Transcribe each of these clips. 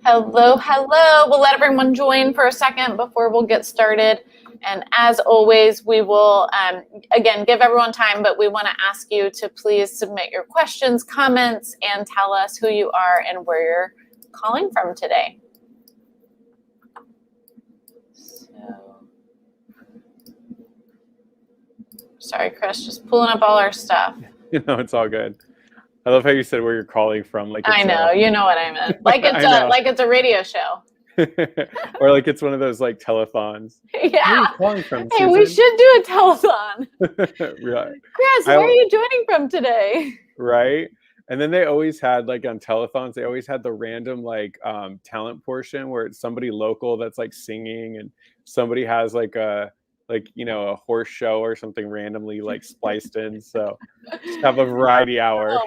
Hello, hello. We'll let everyone join for a second before we'll get started. And as always, we will, again, give everyone time, but we want to ask you to please submit your questions, comments, and tell us who you are and where you're calling from today. Sorry, Chris, just pulling up all our stuff. It's all good. I love how you said where you're calling from. Like I know, you know what I meant. Like it's a radio show. Or like it's one of those like telethons. Yeah. Where are you calling from, Hey, we should do a telethon. Right. Chris, where are you joining from today? Right. And then they always had, like, on telethons, they always had the random like talent portion where it's somebody local that's like singing, and somebody has like a horse show or something randomly like spliced in. So just have a variety hour.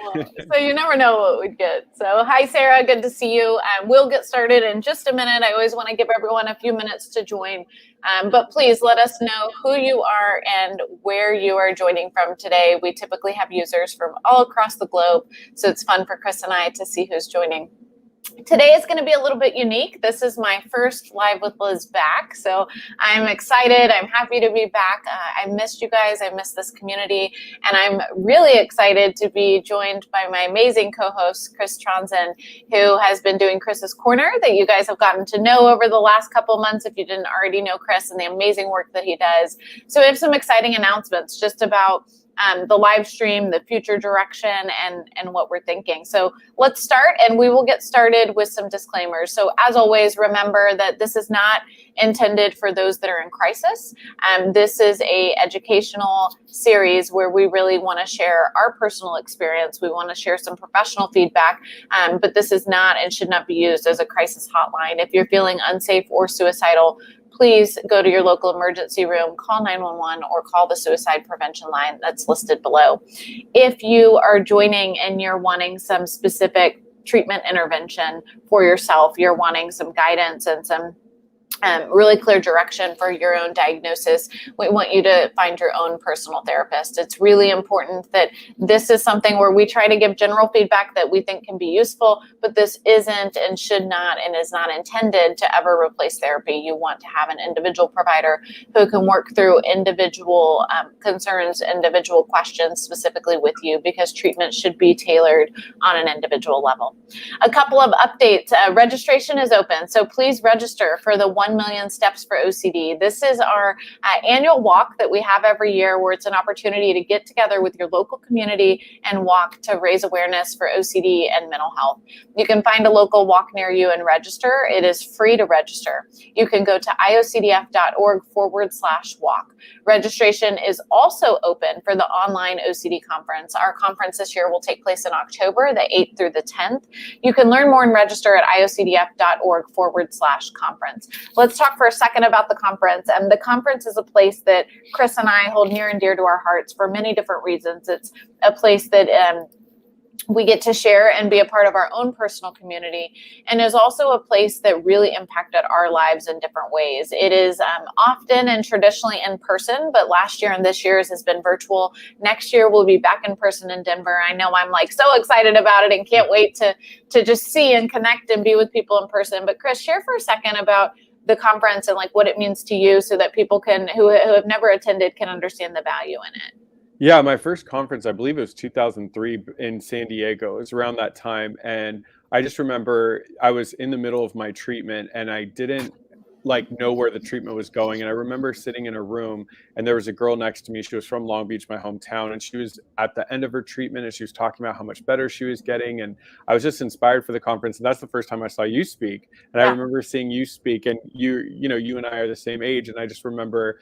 So you never know what we'd get. So hi, Sarah, good to see you. We'll get started in just a minute. I always want to give everyone a few minutes to join. But please let us know who you are and where you are joining from today. We typically have users from all across the globe, so it's fun for Chris and I to see who's joining. Today is going to be a little bit unique. This is my first Live with Liz back, so I'm excited. I'm happy to be back. I missed you guys. I missed this community, and I'm really excited to be joined by my amazing co-host, Chris Tronson, who has been doing Chris's Corner that you guys have gotten to know over the last couple months if you didn't already know Chris and the amazing work that he does. So we have some exciting announcements just about the live stream, the future direction, and what we're thinking. So let's start, and we will get started with some disclaimers. So as always, remember that this is not intended for those that are in crisis. This is a educational series where we really want to share our personal experience. We want to share some professional feedback, but this is not and should not be used as a crisis hotline. If you're feeling unsafe or suicidal, please go to your local emergency room, call 911, or call the suicide prevention line that's listed below. If you are joining and you're wanting some specific treatment intervention for yourself, you're wanting some guidance and some really clear direction for your own diagnosis, we want you to find your own personal therapist. It's really important that this is something where we try to give general feedback that we think can be useful, but this isn't and should not and is not intended to ever replace therapy. You want to have an individual provider who can work through individual concerns, individual questions specifically with you, because treatment should be tailored on an individual level. A couple of updates. Registration is open, so please register for the 1 million Steps for OCD. This is our annual walk that we have every year, where it's an opportunity to get together with your local community and walk to raise awareness for OCD and mental health. You can find a local walk near you and register. It is free to register. You can go to iocdf.org/walk. Registration is also open for the online OCD conference. Our conference this year will take place in October, the 8th through the 10th. You can learn more and register at iocdf.org/conference. Let's talk for a second about the conference. And the conference is a place that Chris and I hold near and dear to our hearts for many different reasons. It's a place that we get to share and be a part of our own personal community, and is also a place that really impacted our lives in different ways. It is often and traditionally in person, but last year and this year's has been virtual. Next year we'll be back in person in Denver. I know I'm like so excited about it and can't wait to just see and connect and be with people in person. But Chris, share for a second about the conference and like what it means to you, so that people can who have never attended can understand the value in it. Yeah, my first conference, I believe it was 2003 in San Diego. It was around that time. And I just remember I was in the middle of my treatment and I didn't know where the treatment was going. And I remember sitting in a room and there was a girl next to me. She was from Long Beach, my hometown, and she was at the end of her treatment and she was talking about how much better she was getting. And I was just inspired for the conference. And that's the first time I saw you speak. And I remember seeing you speak, and you and I are the same age. And I just remember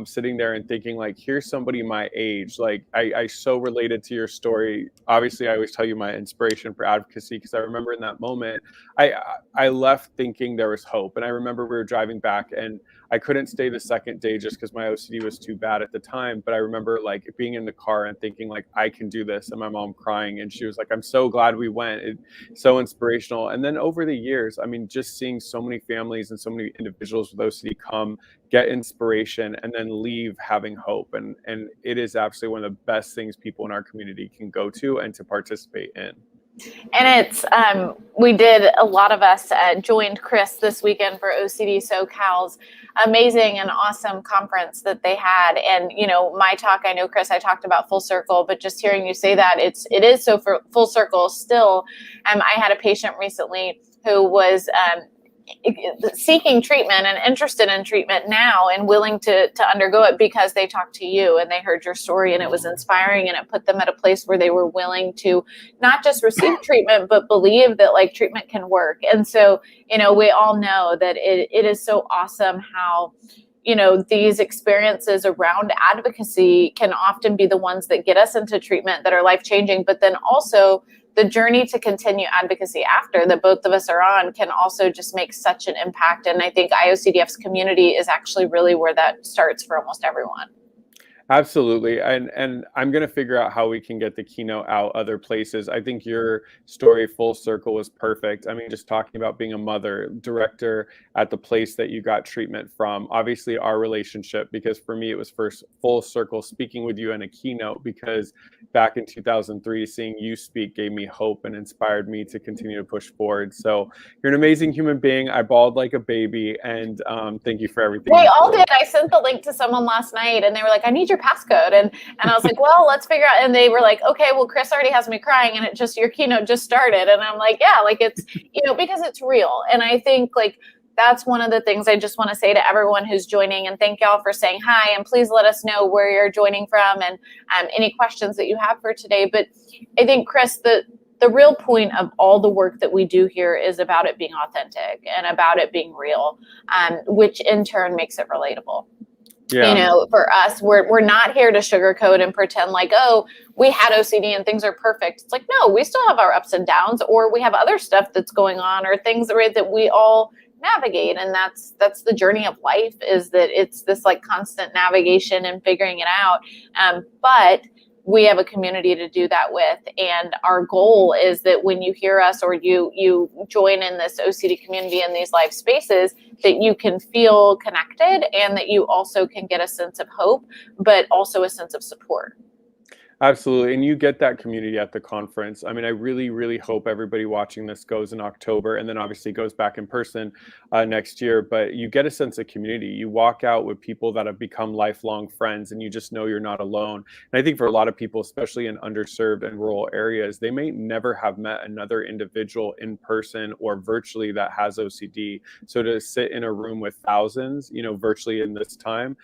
sitting there and thinking, like, here's somebody my age. Like, I so related to your story. Obviously, I always tell you my inspiration for advocacy, because I remember in that moment, I left thinking there was hope. And I remember we were driving back and I couldn't stay the second day just because my OCD was too bad at the time. But I remember like being in the car and thinking like, I can do this. And my mom crying. And she was like, I'm so glad we went. It's so inspirational. And then over the years, I mean, just seeing so many families and so many individuals with OCD come, get inspiration, and then leave having hope. And it is absolutely one of the best things people in our community can go to and to participate in. And it's, we did, a lot of us joined Chris this weekend for OCD SoCal's amazing and awesome conference that they had. And, you know, my talk, I know, Chris, I talked about full circle, but just hearing you say that, it is so for full circle still. I had a patient recently who was seeking treatment and interested in treatment now and willing to undergo it because they talked to you and they heard your story and it was inspiring and it put them at a place where they were willing to not just receive treatment, but believe that like treatment can work. And so, you know, we all know that it is so awesome how, you know, these experiences around advocacy can often be the ones that get us into treatment that are life-changing, but then also the journey to continue advocacy after that both of us are on can also just make such an impact. And I think IOCDF's community is actually really where that starts for almost everyone. Absolutely. And I'm going to figure out how we can get the keynote out other places. I think your story full circle was perfect. I mean, just talking about being a mother, director at the place that you got treatment from, obviously our relationship, because for me, it was first full circle speaking with you in a keynote, because back in 2003, seeing you speak gave me hope and inspired me to continue to push forward. So you're an amazing human being. I bawled like a baby, and thank you for everything. We all did. I sent the link to someone last night and they were like, I need your passcode. And I was like, well, let's figure out. And they were like, okay, well, Chris already has me crying and it just, your keynote just started. And I'm like, yeah, like it's, you know, because it's real. And I think like, that's one of the things I just want to say to everyone who's joining, and thank y'all for saying hi, and please let us know where you're joining from and any questions that you have for today. But I think, Chris, the real point of all the work that we do here is about it being authentic and about it being real, which in turn makes it relatable. Yeah. You know, for us, we're not here to sugarcoat and pretend like, oh, we had OCD and things are perfect. It's like, no, we still have our ups and downs, or we have other stuff that's going on, or things that we all navigate. And that's the journey of life, is that it's this like constant navigation and figuring it out. But we have a community to do that with. And our goal is that when you hear us or you join in this OCD community in these live spaces, that you can feel connected and that you also can get a sense of hope, but also a sense of support. Absolutely. And you get that community at the conference. I mean, I really, really hope everybody watching this goes in October, and then obviously goes back in person next year. But you get a sense of community. You walk out with people that have become lifelong friends, and you just know you're not alone. And I think for a lot of people, especially in underserved and rural areas, they may never have met another individual in person or virtually that has OCD. So to sit in a room with thousands, you know, virtually in this time,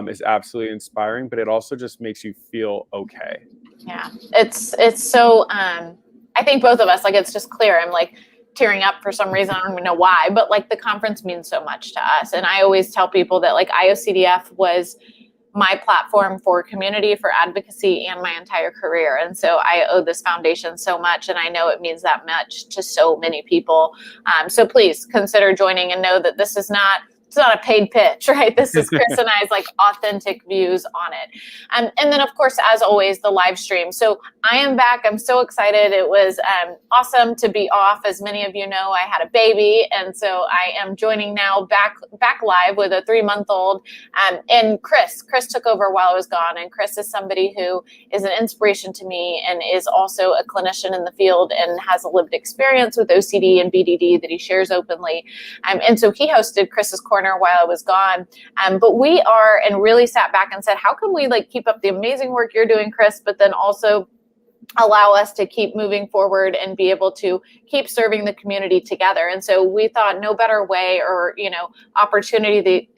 is absolutely inspiring, but it also just makes you feel okay. Yeah, it's so, I think both of us, like, it's just clear. I'm like tearing up for some reason. I don't even know why, but like the conference means so much to us. And I always tell people that like IOCDF was my platform for community, for advocacy, and my entire career. And so I owe this foundation so much, and I know it means that much to so many people. So please consider joining, and know that this is it's not a paid pitch, right? This is Chris and I's like authentic views on it. And then of course, as always, the live stream. So I am back. I'm so excited. It was awesome to be off. As many of you know, I had a baby. And so I am joining now back live with a 3-month-old. And Chris took over while I was gone. And Chris is somebody who is an inspiration to me and is also a clinician in the field and has a lived experience with OCD and BDD that he shares openly. And so he hosted Chris's Corner while I was gone. But we are, and really sat back and said, how can we like keep up the amazing work you're doing, Chris, but then also allow us to keep moving forward and be able to keep serving the community together. And so we thought no better way or, you know, opportunity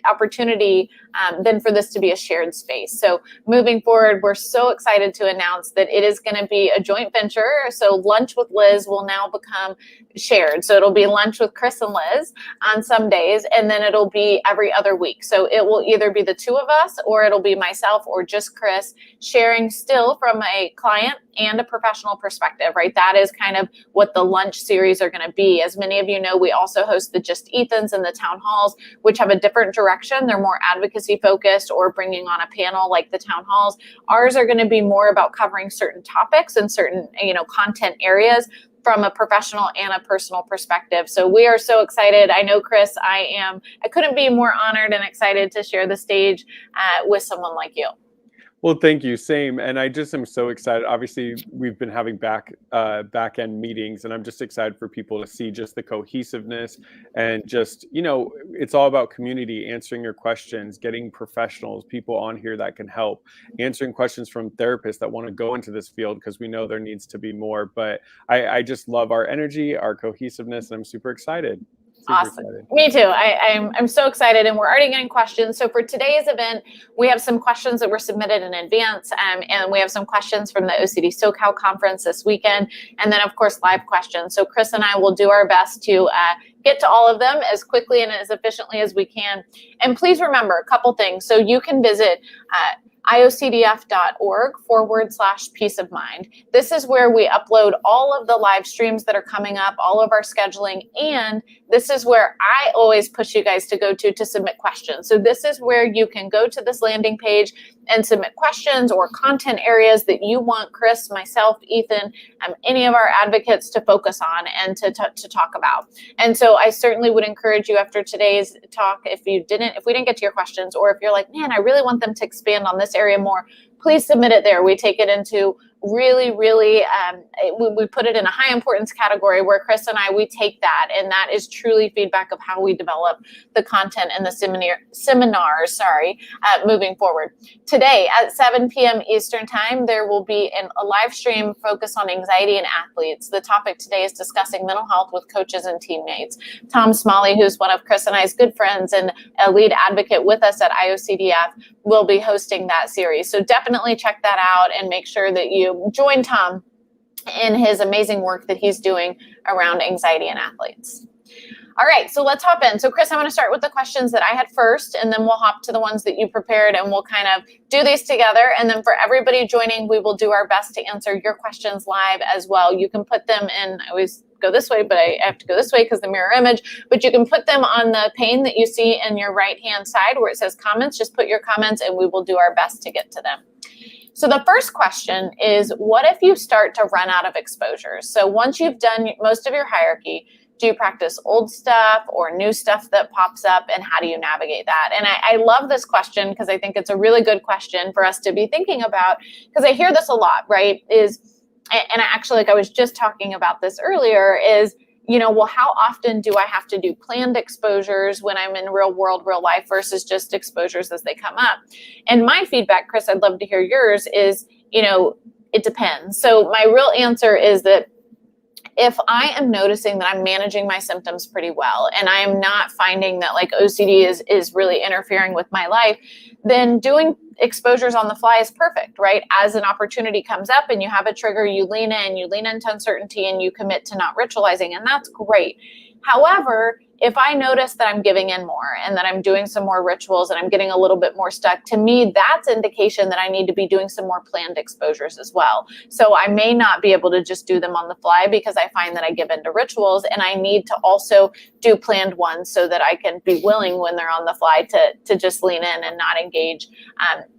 than for this to be a shared space. So moving forward, we're so excited to announce that it is going to be a joint venture. So Lunch with Liz will now become shared. So it'll be lunch with Chris and Liz on some days, and then it'll be every other week. So it will either be the two of us, or it'll be myself or just Chris, sharing still from a client and a professional perspective, right? That is kind of what the lunch series are going to be. As many of you know, we also host the Just Ethans and the town halls, which have a different direction. They're more advocacy focused or bringing on a panel like the town halls. Ours are going to be more about covering certain topics and certain, you know, content areas from a professional and a personal perspective. So we are so excited. I know, Chris, I couldn't be more honored and excited to share the stage with someone like you. Well, thank you. Same. And I just am so excited. Obviously, we've been having back end meetings, and I'm just excited for people to see just the cohesiveness and just, it's all about community, answering your questions, getting professionals, people on here that can help, answering questions from therapists that want to go into this field because we know there needs to be more. But I just love our energy, our cohesiveness, and I'm super excited. Awesome. Me too. I'm so excited, and we're already getting questions. So for today's event, we have some questions that were submitted in advance, and we have some questions from the OCD SoCal conference this weekend, and then of course live questions. So Chris and I will do our best to get to all of them as quickly and as efficiently as we can. And please remember a couple things. So you can visit IOCDF.org/peace of mind. This is where we upload all of the live streams that are coming up, all of our scheduling, and this is where I always push you guys to go to submit questions. So this is where you can go to this landing page and submit questions or content areas that you want Chris, myself, Ethan, any of our advocates to focus on and to talk about. And so I certainly would encourage you after today's talk, if we didn't get to your questions, or if you're like, man, I really want them to expand on this area more, please submit it there. We take it into really, we put it in a high importance category where Chris and we take that, and that is truly feedback of how we develop the content and the seminars, moving forward. Today at 7 p.m. Eastern Time, there will be a live stream focused on anxiety in athletes. The topic today is discussing mental health with coaches and teammates. Tom Smalley, who's one of Chris and I's good friends and a lead advocate with us at IOCDF, will be hosting that series. So definitely check that out and make sure that you join Tom in his amazing work that he's doing around anxiety in athletes. All right, so let's hop in. So Chris, I'm going to start with the questions that I had first, and then we'll hop to the ones that you prepared, and we'll kind of do these together. And then for everybody joining, we will do our best to answer your questions live as well. You can put them in, I always go this way, but I have to go this way because the mirror image, but you can put them on the pane that you see in your right-hand side where it says comments. Just put your comments and we will do our best to get to them. So the first question is, what if you start to run out of exposures? So once you've done most of your hierarchy, do you practice old stuff or new stuff that pops up, and how do you navigate that? And I love this question because I think it's a really good question for us to be thinking about, because I hear this a lot, right? And I actually, like I was just talking about this earlier, is, well, how often do I have to do planned exposures when I'm in real life versus just exposures as they come up? And my feedback, Chris, I'd love to hear yours, is, it depends. So my real answer is that if I am noticing that I'm managing my symptoms pretty well, and I am not finding that like OCD is really interfering with my life, then doing exposures on the fly is perfect, right? As an opportunity comes up and you have a trigger, you lean into uncertainty and you commit to not ritualizing, and that's great. However, if I notice that I'm giving in more and that I'm doing some more rituals and I'm getting a little bit more stuck, to me, that's indication that I need to be doing some more planned exposures as well. So I may not be able to just do them on the fly because I find that I give into rituals, and I need to also do planned ones so that I can be willing when they're on the fly to just lean in and not engage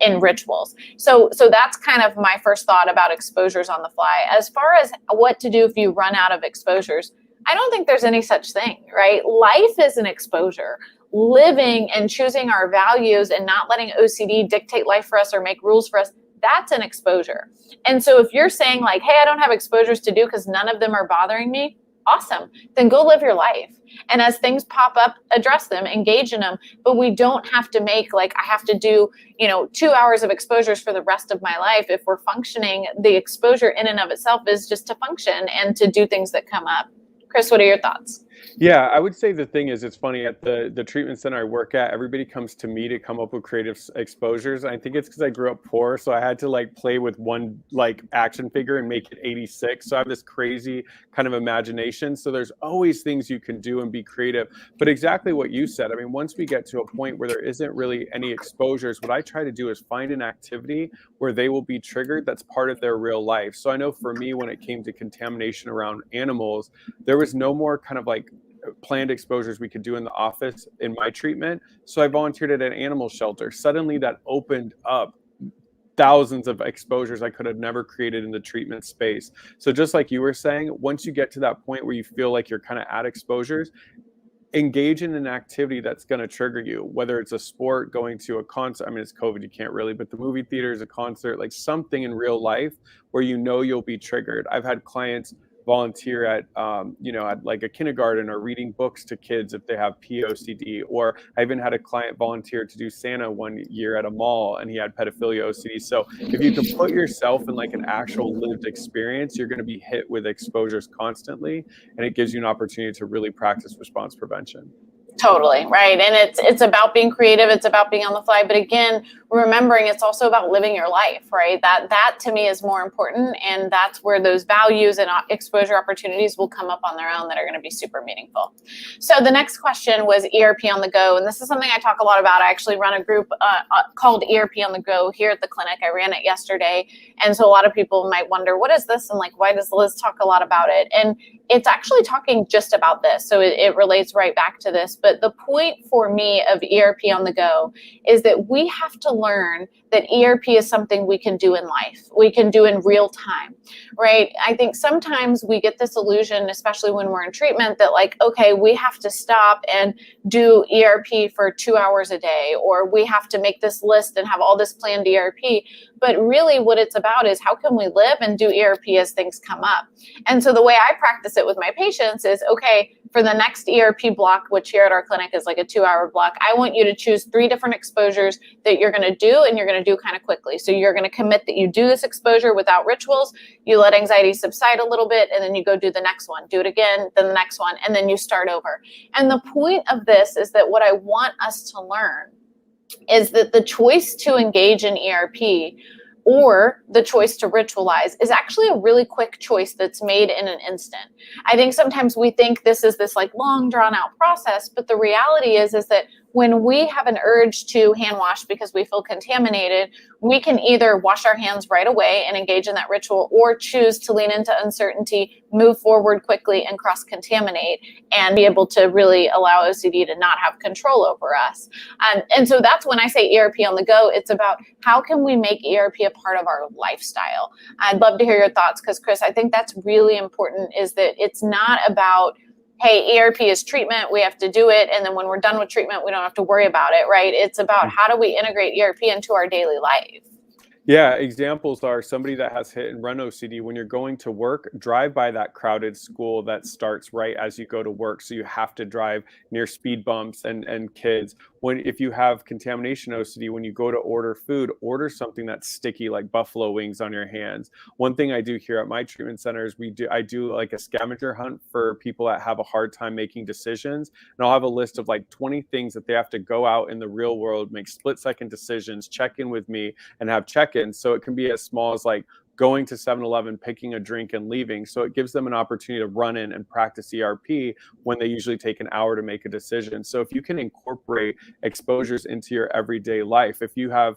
in rituals. So that's kind of my first thought about exposures on the fly. As far as what to do if you run out of exposures, I don't think there's any such thing, right? Life is an exposure. Living and choosing our values and not letting OCD dictate life for us or make rules for us, that's an exposure. And so if you're saying like, hey, I don't have exposures to do because none of them are bothering me, awesome. Then go live your life. And as things pop up, address them, engage in them. But we don't have to make like, I have to do, 2 hours of exposures for the rest of my life. If we're functioning, the exposure in and of itself is just to function and to do things that come up. Chris, what are your thoughts? Yeah, I would say the thing is, it's funny, at the treatment center I work at, everybody comes to me to come up with creative exposures. And I think it's because I grew up poor, so I had to like play with one like action figure and make it 86. So I have this crazy kind of imagination. So there's always things you can do and be creative. But exactly what you said, I mean, once we get to a point where there isn't really any exposures, what I try to do is find an activity where they will be triggered that's part of their real life. So I know for me, when it came to contamination around animals, there was no more kind of like planned exposures we could do in the office in my treatment. So I volunteered at an animal shelter. Suddenly that opened up thousands of exposures I could have never created in the treatment space. So just like you were saying, once you get to that point where you feel like you're kind of at exposures, engage in an activity that's going to trigger you, whether it's a sport, going to a concert. I mean, it's COVID, you can't really, but the movie theaters, a concert, like something in real life where you know you'll be triggered. I've had clients volunteer at, at like a kindergarten or reading books to kids if they have POCD. Or I even had a client volunteer to do Santa one year at a mall and he had pedophilia OCD. So if you can put yourself in like an actual lived experience, you're going to be hit with exposures constantly, and it gives you an opportunity to really practice response prevention. Totally, right. And it's about being creative, it's about being on the fly, but again, remembering it's also about living your life, right? That to me is more important, and that's where those values and exposure opportunities will come up on their own that are going to be super meaningful. So the next question was ERP on the go, and this is something I talk a lot about. I actually run a group called ERP on the go here at the clinic. I ran it yesterday, and so a lot of people might wonder, what is this, and like, why does Liz talk a lot about it? And it's actually talking just about this, so it relates right back to this. But the point for me of ERP on the go is that we have to learn that ERP is something we can do in life. We can do in real time, right? I think sometimes we get this illusion, especially when we're in treatment, that like, okay, we have to stop and do ERP for 2 hours a day, or we have to make this list and have all this planned ERP. But really what it's about is how can we live and do ERP as things come up? And so the way I practice it with my patients is, okay, for the next ERP block, which here at our clinic is like a 2-hour block, I want you to choose 3 different exposures that you're going to do, and you're going to do kind of quickly. So you're going to commit that you do this exposure without rituals, you let anxiety subside a little bit, and then you go do the next one, do it again, then the next one, and then you start over. And the point of this is that what I want us to learn is that the choice to engage in ERP or the choice to ritualize is actually a really quick choice that's made in an instant. I think sometimes we think this is this like long drawn out process, but the reality is that when we have an urge to hand wash because we feel contaminated, we can either wash our hands right away and engage in that ritual, or choose to lean into uncertainty, move forward quickly and cross-contaminate, and be able to really allow OCD to not have control over us. And so that's when I say ERP on the go, it's about how can we make ERP a part of our lifestyle? I'd love to hear your thoughts, because Chris, I think that's really important, is that it's not about, hey, ERP is treatment, we have to do it, and then when we're done with treatment, we don't have to worry about it, right? It's about how do we integrate ERP into our daily life? Yeah, examples are somebody that has hit and run OCD. When you're going to work, drive by that crowded school that starts right as you go to work. So you have to drive near speed bumps and kids. If you have contamination OCD, when you go to order food, order something that's sticky, like buffalo wings on your hands. One thing I do here at my treatment center is I do like a scavenger hunt for people that have a hard time making decisions. And I'll have a list of like 20 things that they have to go out in the real world, make split-second decisions, check in with me, and have check-ins. So it can be as small as like going to 7-Eleven, picking a drink and leaving. So it gives them an opportunity to run in and practice ERP when they usually take an hour to make a decision. So if you can incorporate exposures into your everyday life, if you have,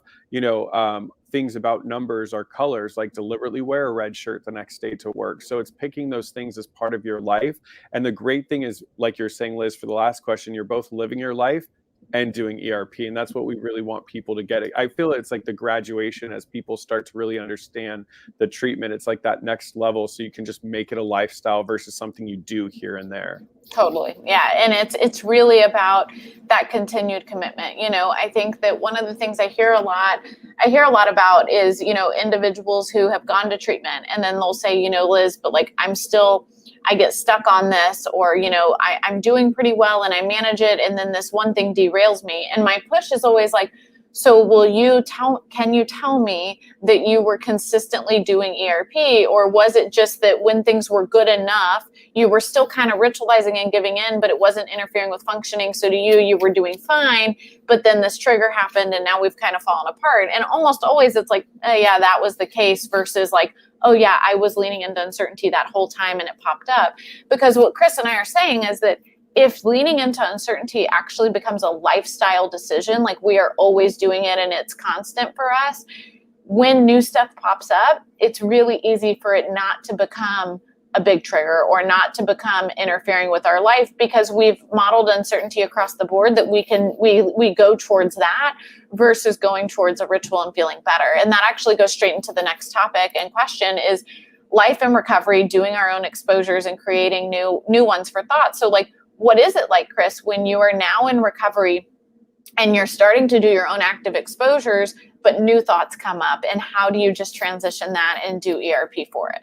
things about numbers or colors, like deliberately wear a red shirt the next day to work. So it's picking those things as part of your life. And the great thing is, like you're saying, Liz, for the last question, you're both living your life and doing ERP. And that's what we really want people to get. I feel it's like the graduation as people start to really understand the treatment. It's like that next level. So you can just make it a lifestyle versus something you do here and there. Totally. Yeah. And it's really about that continued commitment. I think that one of the things I hear a lot about is, individuals who have gone to treatment and then they'll say, Liz, but like, I get stuck on this, or, I'm doing pretty well and I manage it, and then this one thing derails me. And my push is always like, so can you tell me that you were consistently doing ERP, or was it just that when things were good enough, you were still kind of ritualizing and giving in, but it wasn't interfering with functioning. So to you were doing fine, but then this trigger happened and now we've kind of fallen apart. And almost always it's like, yeah, that was the case, versus like, oh yeah, I was leaning into uncertainty that whole time and it popped up. Because what Chris and I are saying is that if leaning into uncertainty actually becomes a lifestyle decision, like we are always doing it and it's constant for us, when new stuff pops up, it's really easy for it not to become a big trigger or not to become interfering with our life, because we've modeled uncertainty across the board that we go towards that versus going towards a ritual and feeling better. And that actually goes straight into the next topic and question is life and recovery, doing our own exposures and creating new ones for thought. So like, what is it like, Chris, when you are now in recovery and you're starting to do your own active exposures, but new thoughts come up, and how do you just transition that and do ERP for it?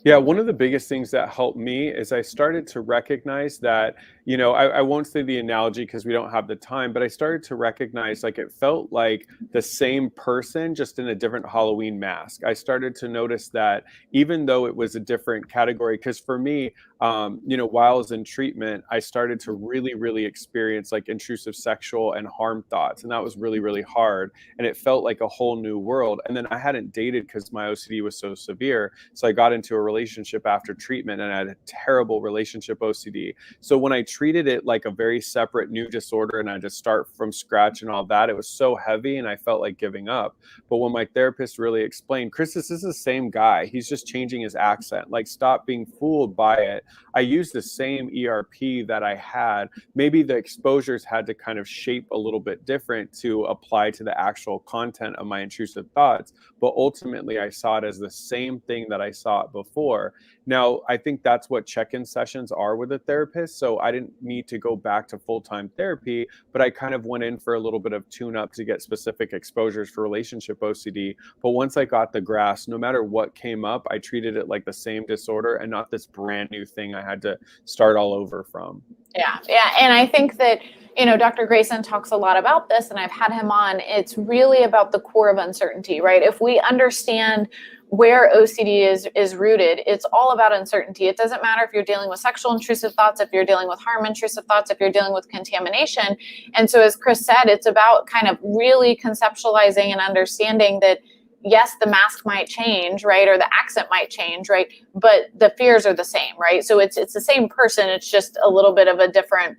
Yeah, one of the biggest things that helped me is I started to recognize that, I won't say the analogy because we don't have the time, but I started to recognize like it felt like the same person, just in a different Halloween mask. I started to notice that even though it was a different category, because for me, while I was in treatment, I started to really, really experience like intrusive sexual and harm thoughts. And that was really, really hard. And it felt like a whole new world. And then I hadn't dated because my OCD was so severe. So I got into a relationship after treatment, and I had a terrible relationship OCD. So when I treated it like a very separate new disorder and I just start from scratch and all that, it was so heavy and I felt like giving up. But when my therapist really explained, Chris, this is the same guy. He's just changing his accent. Like, stop being fooled by it. I used the same ERP that I had. Maybe the exposures had to kind of shape a little bit different to apply to the actual content of my intrusive thoughts. But ultimately, I saw it as the same thing that I saw it before. Now, I think that's what check-in sessions are with a therapist. So I didn't need to go back to full-time therapy, but I kind of went in for a little bit of tune-up to get specific exposures for relationship OCD. But once I got the grasp, no matter what came up, I treated it like the same disorder and not this brand new thing I had to start all over from. Yeah. And I think that, Dr. Grayson talks a lot about this, and I've had him on. It's really about the core of uncertainty, right? If we understand where OCD is rooted, it's all about uncertainty. It doesn't matter if you're dealing with sexual intrusive thoughts, if you're dealing with harm intrusive thoughts, if you're dealing with contamination. And so, as Chris said, it's about kind of really conceptualizing and understanding that, yes, the mask might change, right? Or the accent might change, right? But the fears are the same, right? So it's the same person. It's just a little bit of a different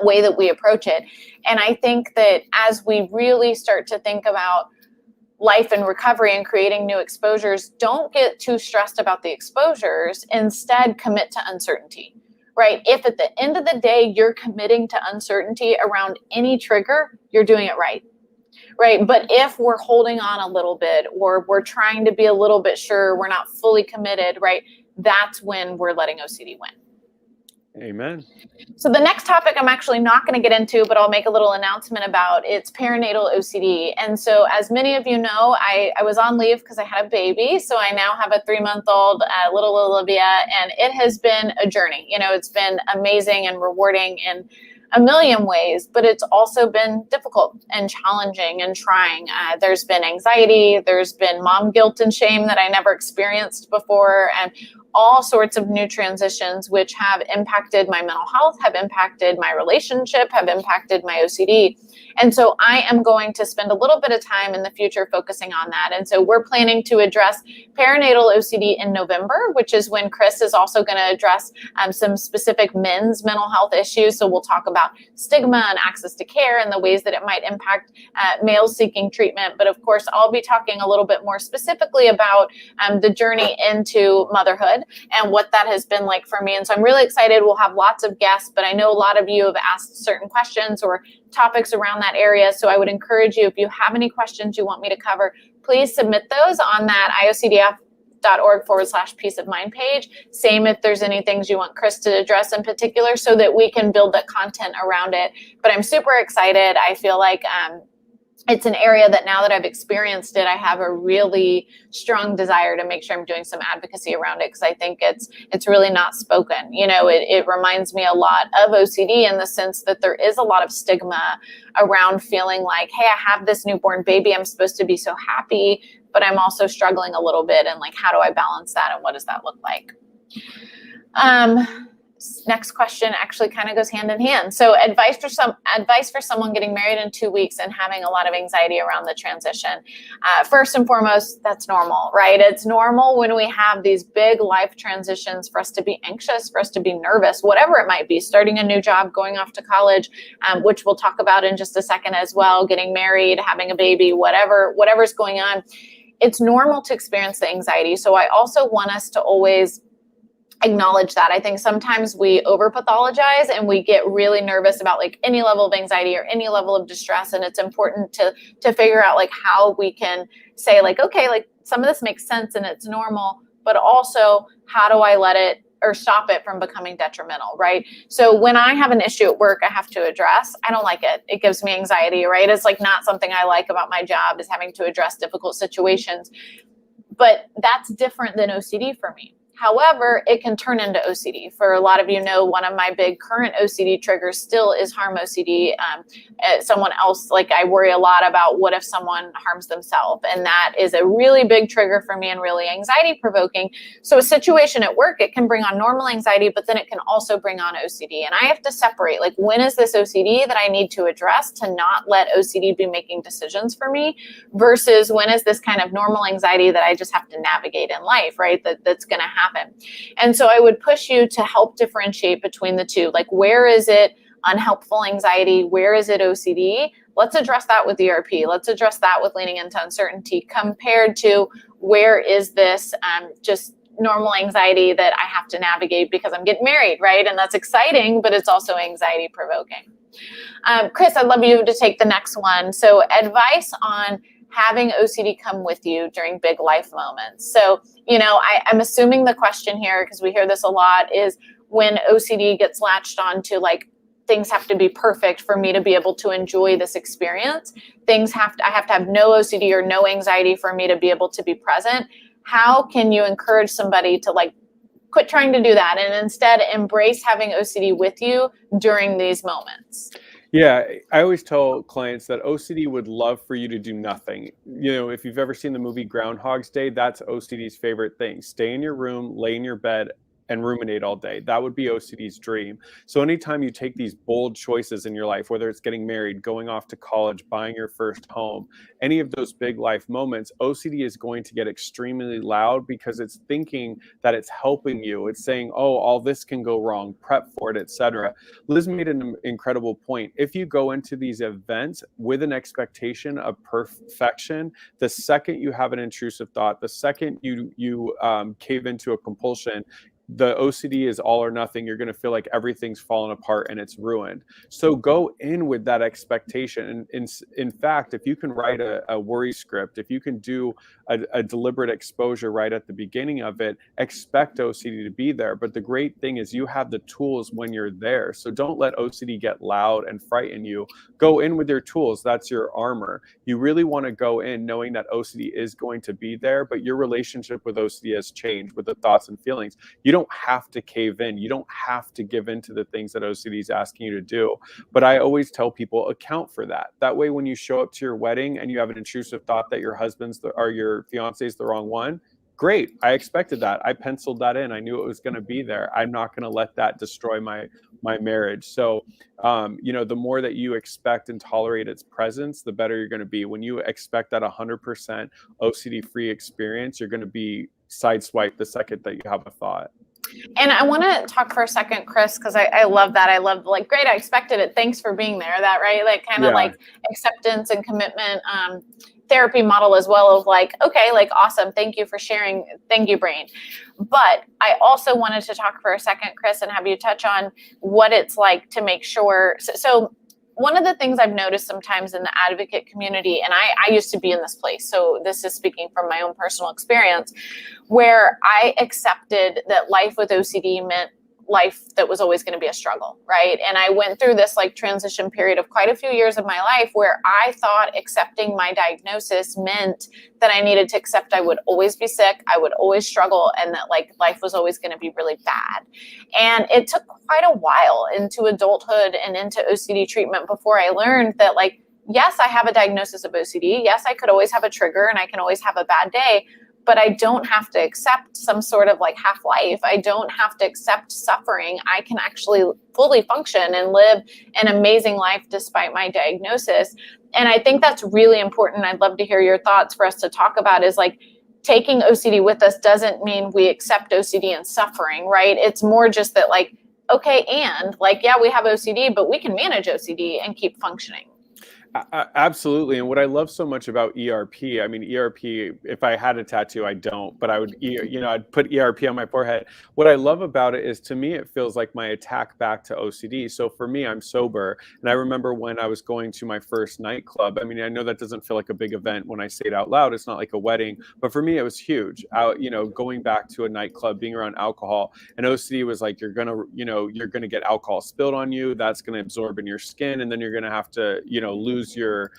way that we approach it. And I think that as we really start to think about life and recovery and creating new exposures, don't get too stressed about the exposures. Instead, commit to uncertainty, right? If at the end of the day, you're committing to uncertainty around any trigger, you're doing it right. Right. But if we're holding on a little bit, or we're trying to be a little bit sure, we're not fully committed, right? That's when we're letting OCD win. Amen. So the next topic I'm actually not going to get into, but I'll make a little announcement about. It's perinatal OCD. And so, as many of you know, I was on leave because I had a baby. So I now have a 3-month-old little Olivia, and it has been a journey. It's been amazing and rewarding in a million ways, but it's also been difficult and challenging and trying. There's been anxiety, there's been mom guilt and shame that I never experienced before, and all sorts of new transitions which have impacted my mental health, have impacted my relationship, have impacted my OCD. And so I am going to spend a little bit of time in the future focusing on that. And so we're planning to address perinatal OCD in November, which is when Chris is also going to address some specific men's mental health issues. So we'll talk about stigma and access to care and the ways that it might impact males seeking treatment. But of course, I'll be talking a little bit more specifically about the journey into motherhood and what that has been like for me. And so I'm really excited. We'll have lots of guests, but I know a lot of you have asked certain questions or topics around that area. So I would encourage you, if you have any questions you want me to cover, please submit those on that IOCDF.org/peace of mind page. Same if there's any things you want Chris to address in particular, so that we can build that content around it. But I'm super excited. I feel like it's an area that now that I've experienced it, I have a really strong desire to make sure I'm doing some advocacy around it, because I think it's really not spoken. It reminds me a lot of OCD in the sense that there is a lot of stigma around feeling like, hey, I have this newborn baby, I'm supposed to be so happy, but I'm also struggling a little bit. And like, how do I balance that? And what does that look like? Next question actually kind of goes hand in hand. So advice for someone getting married in 2 weeks and having a lot of anxiety around the transition. First and foremost, that's normal, right? It's normal when we have these big life transitions for us to be anxious, for us to be nervous, whatever it might be, starting a new job, going off to college, which we'll talk about in just a second as well, getting married, having a baby, whatever's going on. It's normal to experience the anxiety. So I also want us to always acknowledge that. I think sometimes we over pathologize and we get really nervous about like any level of anxiety or any level of distress. And it's important to figure out like how we can say like, okay, like some of this makes sense and it's normal, but also how do I let it, or stop it from becoming detrimental, right? So when I have an issue at work I have to address, I don't like it. It gives me anxiety, right? It's like not something I like about my job, is having to address difficult situations. But that's different than OCD for me. However, it can turn into OCD. For a lot of you know, one of my big current OCD triggers still is harm OCD. Someone else, like I worry a lot about what if someone harms themselves. And that is a really big trigger for me and really anxiety provoking. So a situation at work, it can bring on normal anxiety, but then it can also bring on OCD. And I have to separate, like, when is this OCD that I need to address to not let OCD be making decisions for me, versus when is this kind of normal anxiety that I just have to navigate in life, right? That's going to happen. And so I would push you to help differentiate between the two. Like, where is it unhelpful anxiety? Where is it OCD? Let's address that with ERP. Let's address that with leaning into uncertainty, compared to where is this just normal anxiety that I have to navigate because I'm getting married, right? And that's exciting, but it's also anxiety provoking. Chris, I'd love you to take the next one. So advice on having OCD come with you during big life moments. So, you know, I'm assuming the question here, because we hear this a lot, is when OCD gets latched on to, like, things have to be perfect for me to be able to enjoy this experience. I have to have no OCD or no anxiety for me to be able to be present. How can you encourage somebody to, like, quit trying to do that and instead embrace having OCD with you during these moments? Yeah, I always tell clients that OCD would love for you to do nothing. You know, if you've ever seen the movie Groundhog's Day, that's OCD's favorite thing. Stay in your room, lay in your bed, and ruminate all day. That would be OCD's dream. So anytime you take these bold choices in your life, whether it's getting married, going off to college, buying your first home, any of those big life moments, OCD is going to get extremely loud because it's thinking that it's helping you. It's saying, oh, all this can go wrong, prep for it, etc. Liz made an incredible point. If you go into these events with an expectation of perfection, the second you have an intrusive thought, the second you cave into a compulsion, the OCD is all or nothing. You're going to feel like everything's fallen apart and it's ruined. So go in with that expectation. And in fact, if you can write a worry script, if you can do a deliberate exposure right at the beginning of it, expect OCD to be there. But the great thing is you have the tools when you're there. So don't let OCD get loud and frighten you. Go in with your tools. That's your armor. You really want to go in knowing that OCD is going to be there, but your relationship with OCD has changed with the thoughts and feelings. You don't have to cave in. You don't have to give in to the things that OCD is asking you to do. But I always tell people, account for that. That way, when you show up to your wedding and you have an intrusive thought that your husband's or your fiance is the wrong one, great. I expected that. I penciled that in. I knew it was going to be there. I'm not going to let that destroy my marriage. So, you know, the more that you expect and tolerate its presence, the better you're going to be. When you expect that 100% OCD-free experience, you're going to be sideswiped the second that you have a thought. And I want to talk for a second, Chris, because I love that. I love, like, great, I expected it. Thanks for being there. That, right? Like, kind of like acceptance and commitment therapy model as well, of like, okay, like, awesome. Thank you for sharing. Thank you, brain. But I also wanted to talk for a second, Chris, and have you touch on what it's like to make sure. So one of the things I've noticed sometimes in the advocate community, and I used to be in this place, so this is speaking from my own personal experience, where I accepted that life with OCD meant life that was always going to be a struggle, right? And I went through this, like, transition period of quite a few years of my life where I thought accepting my diagnosis meant that I needed to accept I would always be sick, I would always struggle, and that, like, life was always going to be really bad. And it took quite a while into adulthood and into OCD treatment before I learned that, like, yes, I have a diagnosis of OCD. Yes, I could always have a trigger and I can always have a bad day, but I don't have to accept some sort of, like, half-life. I don't have to accept suffering. I can actually fully function and live an amazing life despite my diagnosis. And I think that's really important. I'd love to hear your thoughts for us to talk about, is like, taking OCD with us doesn't mean we accept OCD and suffering, right? It's more just that, like, okay, and, like, yeah, we have OCD, but we can manage OCD and keep functioning. Absolutely. And what I love so much about ERP, I mean, ERP, if I had a tattoo, I don't, but I would, I'd put ERP on my forehead. What I love about it is, to me, it feels like my attack back to OCD. So for me, I'm sober. And I remember when I was going to my first nightclub. I mean, I know that doesn't feel like a big event when I say it out loud. It's not like a wedding, but for me, it was huge. Going back to a nightclub, being around alcohol, and OCD was like, you're going to get alcohol spilled on you. That's going to absorb in your skin. And then you're going to have to, lose your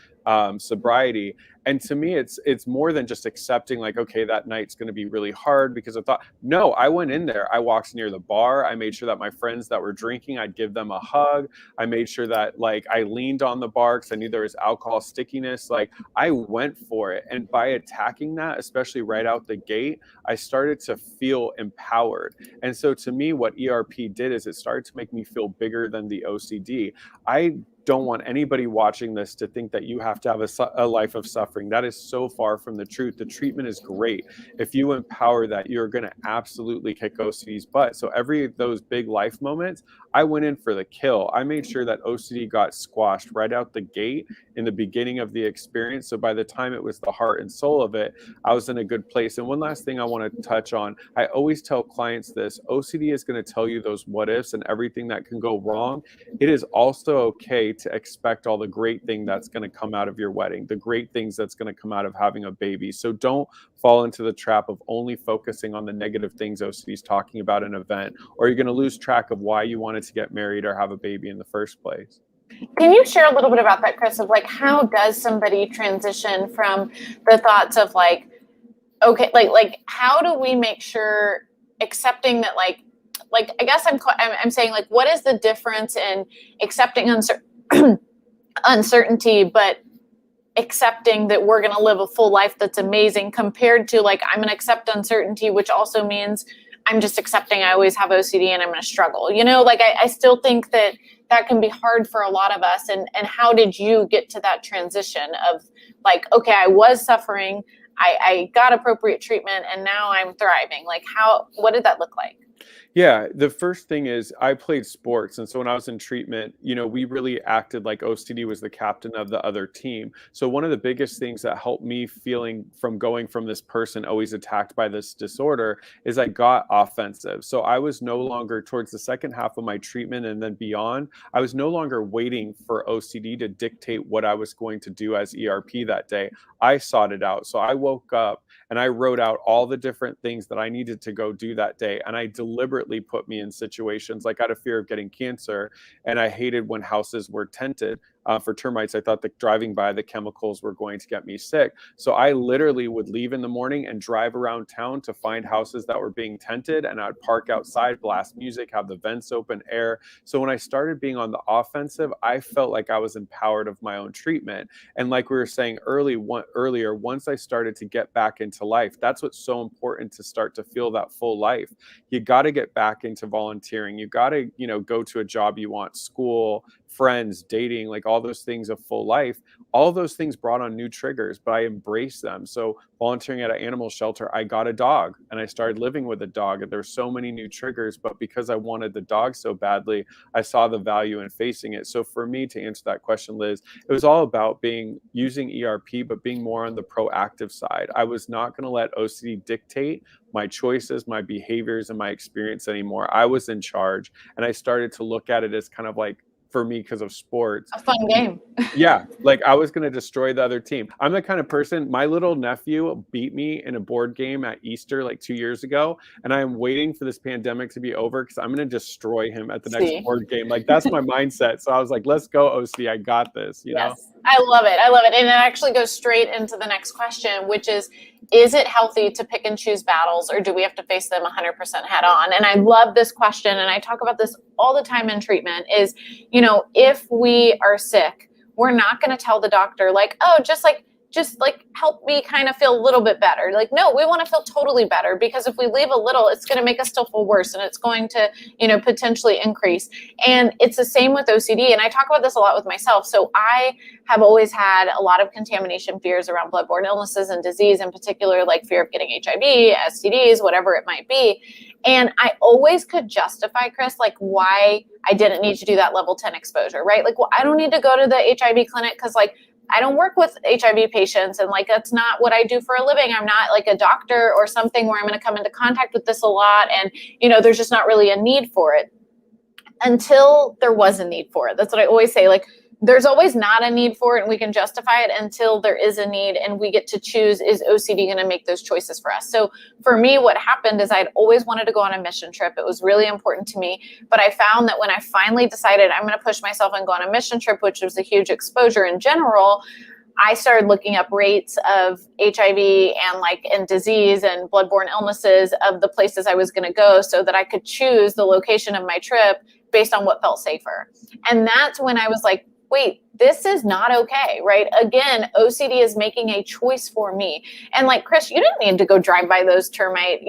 sobriety. And to me, it's more than just accepting, like, okay, that night's going to be really hard, because I thought, no, I went in there. I walked near the bar. I made sure that my friends that were drinking, I'd give them a hug. I made sure that, like, I leaned on the bar because I knew there was alcohol stickiness. Like, I went for it. And by attacking that, especially right out the gate, I started to feel empowered. And so to me, what ERP did is it started to make me feel bigger than the OCD. I don't want anybody watching this to think that you have to have a life of suffering. That is so far from the truth. The treatment is great. If you empower that, you're going to absolutely kick OCD's butt. So every those big life moments, I went in for the kill. I made sure that OCD got squashed right out the gate in the beginning of the experience. So by the time it was the heart and soul of it, I was in a good place. And one last thing I want to touch on, I always tell clients this: OCD is going to tell you those what ifs and everything that can go wrong. It is also okay to expect all the great thing that's going to come out of your wedding, the great things that's going to come out of having a baby. So don't fall into the trap of only focusing on the negative things OCD is talking about in an event, or you're going to lose track of why you wanted to get married or have a baby in the first place. Can you share a little bit about that, Chris, of like, how does somebody transition from the thoughts of like, okay, like how do we make sure accepting that, like I guess I'm saying, like, what is the difference in accepting uncertainty, but accepting that we're going to live a full life that's amazing, compared to, like, I'm going to accept uncertainty, which also means I'm just accepting I always have OCD and I'm going to struggle. Like, I still think that can be hard for a lot of us. And how did you get to that transition of like, okay, I was suffering, I got appropriate treatment, and now I'm thriving? Like, what did that look like? Yeah, the first thing is I played sports. And so when I was in treatment, we really acted like OCD was the captain of the other team. So one of the biggest things that helped me going from this person always attacked by this disorder is I got offensive. So I was no longer, towards the second half of my treatment and then beyond, I was no longer waiting for OCD to dictate what I was going to do as ERP that day. I sought it out. So I woke up and I wrote out all the different things that I needed to go do that day. And I deliberately put me in situations, like, out of fear of getting cancer. And I hated when houses were tented for termites. I thought that driving by the chemicals were going to get me sick. So I literally would leave in the morning and drive around town to find houses that were being tented. And I'd park outside, blast music, have the vents open, air. So when I started being on the offensive, I felt like I was empowered of my own treatment. And like we were saying earlier, once I started to get back into life, that's what's so important, to start to feel that full life. You got to get back into volunteering. You got to, go to a job you want, school, friends, dating, like all those things of full life. All those things brought on new triggers, but I embraced them. So volunteering at an animal shelter, I got a dog and I started living with a dog. And there's so many new triggers, but because I wanted the dog so badly, I saw the value in facing it. So for me, to answer that question, Liz, it was all about using ERP, but being more on the proactive side. I was not going to let OCD dictate my choices, my behaviors, and my experience anymore. I was in charge, and I started to look at it as kind of like, for me, because of sports, a fun game. Yeah, like I was going to destroy the other team. I'm the kind of person, my little nephew beat me in a board game at Easter like 2 years ago, and I am waiting for this pandemic to be over because I'm going to destroy him at the next board game. Like, that's my mindset. So I was like, let's go, OC, I got this, you know? I love it. And it actually goes straight into the next question, which is it healthy to pick and choose battles, or do we have to face them 100% head on? And I love this question, and I talk about this all the time in treatment, is, if we are sick, we're not going to tell the doctor, like, oh, just just like help me kind of feel a little bit better. Like, no, we want to feel totally better, because if we leave a little, it's going to make us still feel worse, and it's going to, potentially increase. And it's the same with OCD. And I talk about this a lot with myself. So I have always had a lot of contamination fears around bloodborne illnesses and disease, in particular, like fear of getting HIV, STDs, whatever it might be. And I always could justify, Chris, like why I didn't need to do that level 10 exposure, right? Like, well, I don't need to go to the HIV clinic because like I don't work with HIV patients, and like that's not what I do for a living. I'm not like a doctor or something where I'm going to come into contact with this a lot, and there's just not really a need for it, until there was a need for it. That's what I always say. Like, there's always not a need for it, and we can justify it until there is a need, and we get to choose, is OCD going to make those choices for us? So for me, what happened is I'd always wanted to go on a mission trip. It was really important to me, but I found that when I finally decided I'm going to push myself and go on a mission trip, which was a huge exposure in general, I started looking up rates of HIV and disease and bloodborne illnesses of the places I was going to go, so that I could choose the location of my trip based on what felt safer. And that's when I was like, wait, this is not okay, right? Again, OCD is making a choice for me. And like, Chris, you didn't need to go drive by those termite,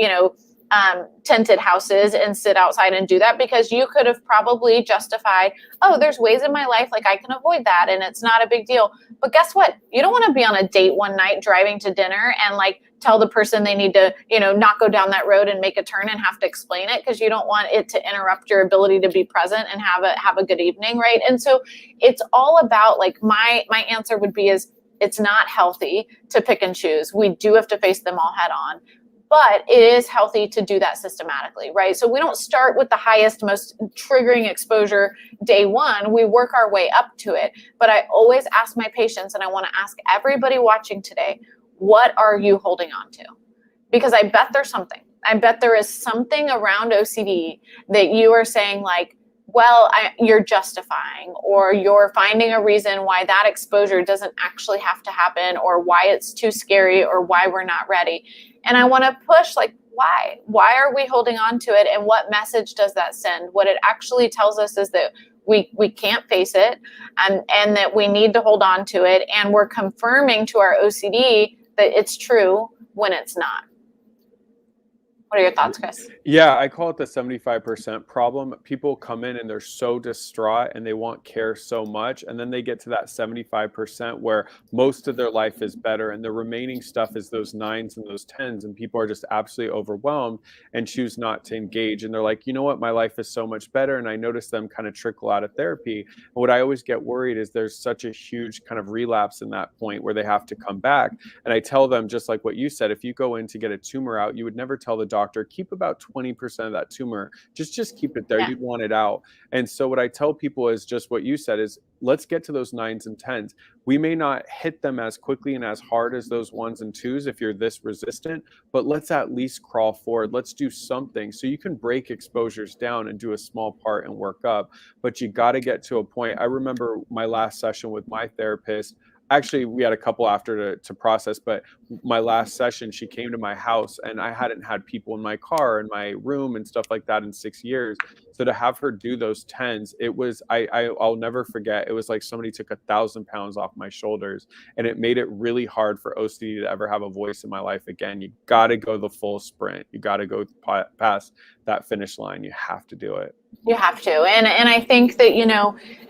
tented houses and sit outside and do that, because you could have probably justified, oh, there's ways in my life, like I can avoid that, and it's not a big deal. But guess what? You don't want to be on a date one night driving to dinner and like tell the person they need to, not go down that road and make a turn and have to explain it, because you don't want it to interrupt your ability to be present and have a good evening, right? And so it's all about, like, my answer would be is it's not healthy to pick and choose. We do have to face them all head on. But it is healthy to do that systematically, right? So we don't start with the highest, most triggering exposure day one. We work our way up to it. But I always ask my patients, and I want to ask everybody watching today, what are you holding on to? Because I bet there's something. I bet there is something around OCD that you are saying like, well, you're justifying, or you're finding a reason why that exposure doesn't actually have to happen, or why it's too scary, or why we're not ready. And I want to push, like, why? Why are we holding on to it? And what message does that send? What it actually tells us is that we can't face it, and that we need to hold on to it. And we're confirming to our OCD that it's true when it's not. What are your thoughts, Chris? Yeah, I call it the 75% problem. People come in and they're so distraught and they want care so much. And then they get to that 75% where most of their life is better, and the remaining stuff is those 9s and those 10s. And people are just absolutely overwhelmed and choose not to engage. And they're like, you know what? My life is so much better. And I notice them kind of trickle out of therapy. And what I always get worried is there's such a huge kind of relapse in that point where they have to come back. And I tell them, just like what you said, if you go in to get a tumor out, you would never tell the doctor, keep about 20% of that tumor, just keep it there. Yeah. You'd want it out. And so what I tell people is just what you said, is let's get to those 9s and 10s. We may not hit them as quickly and as hard as those 1s and 2s if you're this resistant, but let's at least crawl forward. Let's do something. So you can break exposures down and do a small part and work up, but you got to get to a point. I remember my last session with my therapist. Actually, we had a couple after to process, but my last session, she came to my house, and I hadn't had people in my car, in my room and stuff like that in 6 years. So to have her do those 10s, it was, I'll never forget. It was like somebody took 1,000 pounds off my shoulders, and it made it really hard for OCD to ever have a voice in my life again. You got to go the full sprint. You got to go past that finish line. You have to do it. You have to. And I think that,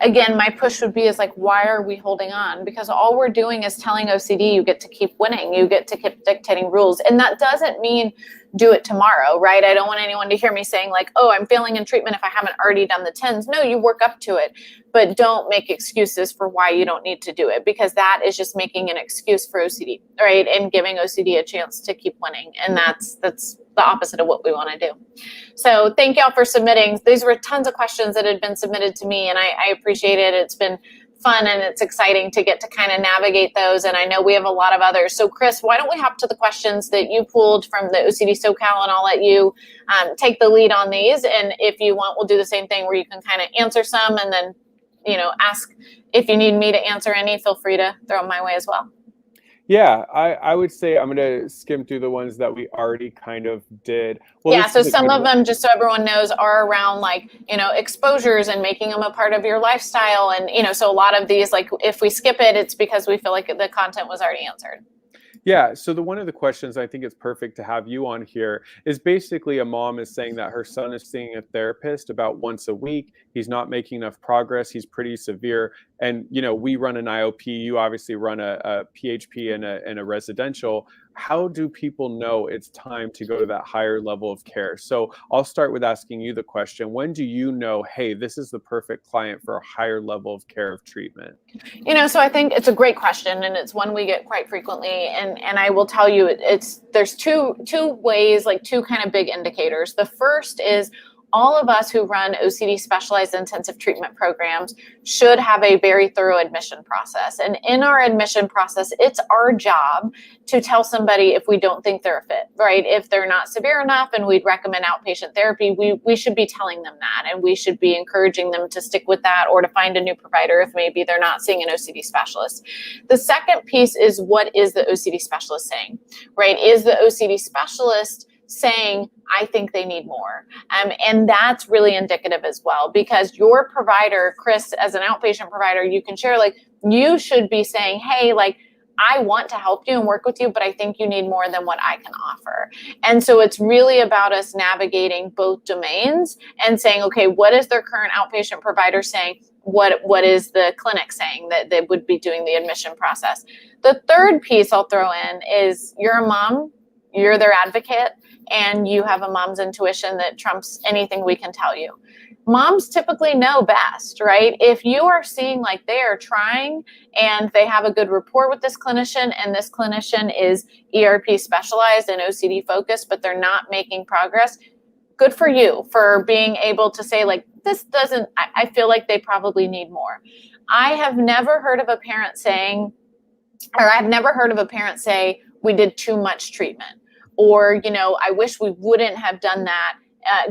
again, my push would be is like, why are we holding on? Because all we're doing is telling OCD you get to keep winning. You get to keep dictating rules. And that doesn't mean do it tomorrow, right? I don't want anyone to hear me saying like, oh, I'm failing in treatment if I haven't already done the 10s. No, you work up to it, but don't make excuses for why you don't need to do it, because that is just making an excuse for OCD, right? And giving OCD a chance to keep winning. And that's the opposite of what we want to do. So thank y'all for submitting. These were tons of questions that had been submitted to me, and I appreciate it. It's been fun, and it's exciting to get to kind of navigate those. And I know we have a lot of others. So Chris, why don't we hop to the questions that you pulled from the OCD SoCal, and I'll let you take the lead on these. And if you want, we'll do the same thing where you can kind of answer some, and then, ask if you need me to answer any, feel free to throw them my way as well. Yeah, I would say I'm going to skim through the ones that we already kind of did. Well, Yeah, this so is a some good of one. them, just so everyone knows, are around like, exposures and making them a part of your lifestyle. And, so a lot of these, like if we skip it, it's because we feel like the content was already answered. Yeah, so the one of the questions I think it's perfect to have you on here is basically a mom is saying that her son is seeing a therapist about once a week. He's not making enough progress. He's pretty severe. And we run an IOP. You obviously run a PHP and a residential. How do people know it's time to go to that higher level of care? So I'll start with asking you the question: when do you know, hey, this is the perfect client for a higher level of care of treatment? So I think it's a great question, and it's one we get quite frequently. And I will tell you, there's two ways, like two kind of big indicators. The first is all of us who run OCD specialized intensive treatment programs should have a very thorough admission process. And in our admission process, it's our job to tell somebody if we don't think they're a fit, right? If they're not severe enough and we'd recommend outpatient therapy, we should be telling them that, and we should be encouraging them to stick with that or to find a new provider if maybe they're not seeing an OCD specialist. The second piece is, what is the OCD specialist saying, right? Is the OCD specialist saying, I think they need more? And that's really indicative as well, because your provider, Chris, as an outpatient provider, you can share, like, you should be saying, hey, like, I want to help you and work with you, but I think you need more than what I can offer. And so it's really about us navigating both domains and saying, okay, what is their current outpatient provider saying? What is the clinic saying that they would be doing the admission process? The third piece I'll throw in is, you're a mom, you're their advocate, and you have a mom's intuition that trumps anything we can tell you. Moms typically know best, right? If you are seeing like they are trying and they have a good rapport with this clinician, and this clinician is ERP specialized and OCD focused, but they're not making progress, good for you for being able to say, like, this doesn't, I feel like they probably need more. I have never heard of a parent saying, or I've never heard of a parent say, we did too much treatment, or, I wish we wouldn't have done that,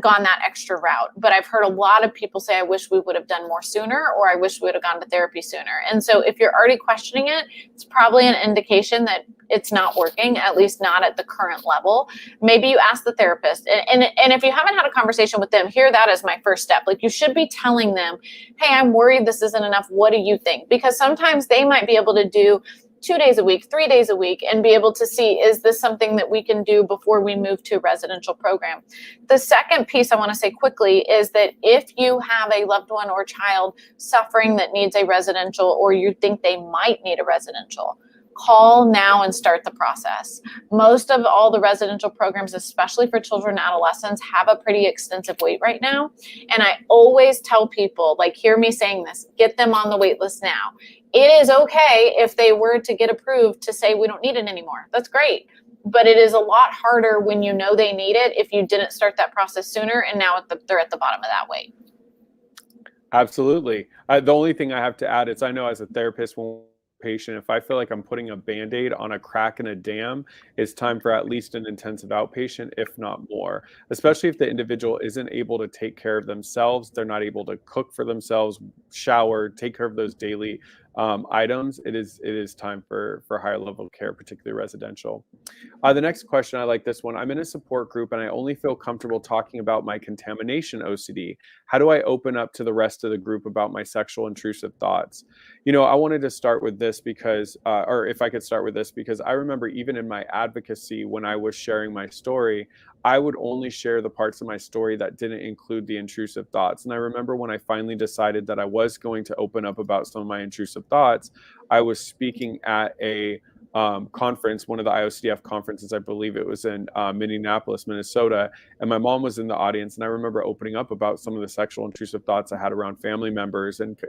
gone that extra route. But I've heard a lot of people say, I wish we would have done more sooner, or I wish we would have gone to therapy sooner. And so if you're already questioning it, it's probably an indication that it's not working, at least not at the current level. Maybe you ask the therapist. And if you haven't had a conversation with them, hear that as my first step. Like, you should be telling them, hey, I'm worried this isn't enough. What do you think? Because sometimes they might be able to do 2 days a week, 3 days a week, and be able to see, is this something that we can do before we move to a residential program? The second piece I want to say quickly is that if you have a loved one or child suffering that needs a residential, or you think they might need a residential, call now and start the process. Most of all the residential programs, especially for children and adolescents, have a pretty extensive wait right now. And I always tell people, like, hear me saying this, get them on the wait list now. It is okay if they were to get approved to say, we don't need it anymore. That's great. But it is a lot harder when you know they need it if you didn't start that process sooner, and now they're at the bottom of that wait. Absolutely. The only thing I have to add is, I know as a therapist, when patient, if I feel like I'm putting a Band-Aid on a crack in a dam, it's time for at least an intensive outpatient, if not more. Especially if the individual isn't able to take care of themselves, they're not able to cook for themselves, shower, take care of those daily items. It is time for higher level care, particularly residential. The next question, I like this one. I'm in a support group and I only feel comfortable talking about my contamination OCD. How do I open up to the rest of the group about my sexual intrusive thoughts? I wanted to start with this because, or if I could start with this, because I remember even in my advocacy, when I was sharing my story, I would only share the parts of my story that didn't include the intrusive thoughts. And I remember when I finally decided that I was going to open up about some of my intrusive thoughts, I was speaking at a conference, one of the IOCDF conferences, I believe it was in Minneapolis, Minnesota, and my mom was in the audience. And I remember opening up about some of the sexual intrusive thoughts I had around family members. And,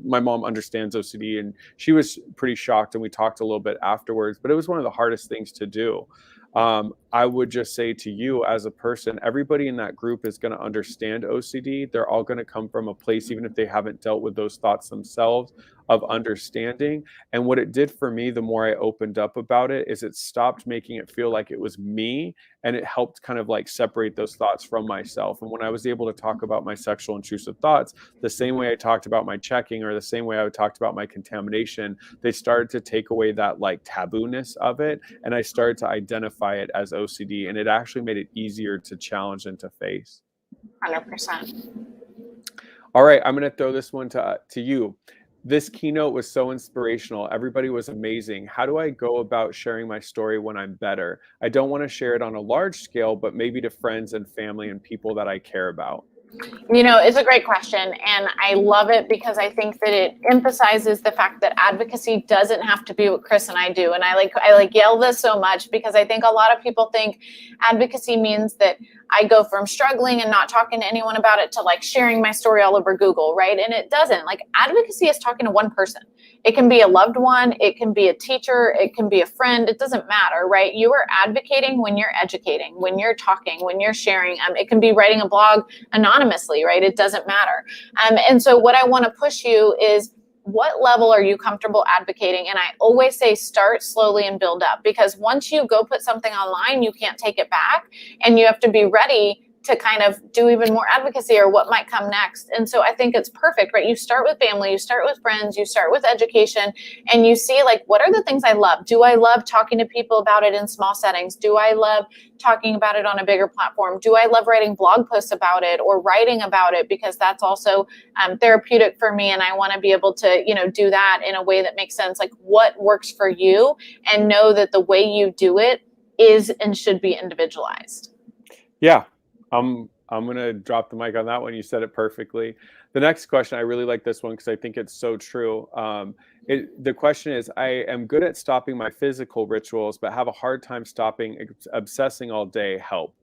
my mom understands OCD, and she was pretty shocked. And we talked a little bit afterwards, but it was one of the hardest things to do. I would just say to you as a person, everybody in that group is going to understand OCD. They're all going to come from a place, even if they haven't dealt with those thoughts themselves, of understanding. And what it did for me, the more I opened up about it, is it stopped making it feel like it was me, and it helped kind of like separate those thoughts from myself. And when I was able to talk about my sexual intrusive thoughts the same way I talked about my checking, or the same way I talked about my contamination, they started to take away that like taboo-ness of it, and I started to identify it as OCD, and it actually made it easier to challenge and to face. 100%. All right, I'm going to throw this one to you. This keynote was so inspirational. Everybody was amazing. How do I go about sharing my story when I'm better? I don't want to share it on a large scale, but maybe to friends and family and people that I care about. You know, it's a great question, and I love it because I think that it emphasizes the fact that advocacy doesn't have to be what Chris and I do. And I yell this so much because I think a lot of people think advocacy means that I go from struggling and not talking to anyone about it to like sharing my story all over Google, right? And it doesn't. Like, advocacy is talking to one person. It can be a loved one, it can be a teacher, it can be a friend, it doesn't matter, right? You are advocating when you're educating, when you're talking, when you're sharing. It can be writing a blog anonymously, right? It doesn't matter. And so what I want to push you is, what level are you comfortable advocating? And I always say start slowly and build up, because once you go put something online, you can't take it back, and you have to be ready to kind of do even more advocacy or what might come next. And so I think it's perfect, right? You start with family, you start with friends, you start with education, and you see like, what are the things I love? Do I love talking to people about it in small settings? Do I love talking about it on a bigger platform? Do I love writing blog posts about it or writing about it? Because that's also therapeutic for me. And I want to be able to, you know, do that in a way that makes sense. Like, what works for you, and know that the way you do it is and should be individualized. Yeah. I'm going to drop the mic on that one. You said it perfectly. The next question, I really like this one because I think it's so true. The question is, I am good at stopping my physical rituals, but have a hard time stopping obsessing all day. Help.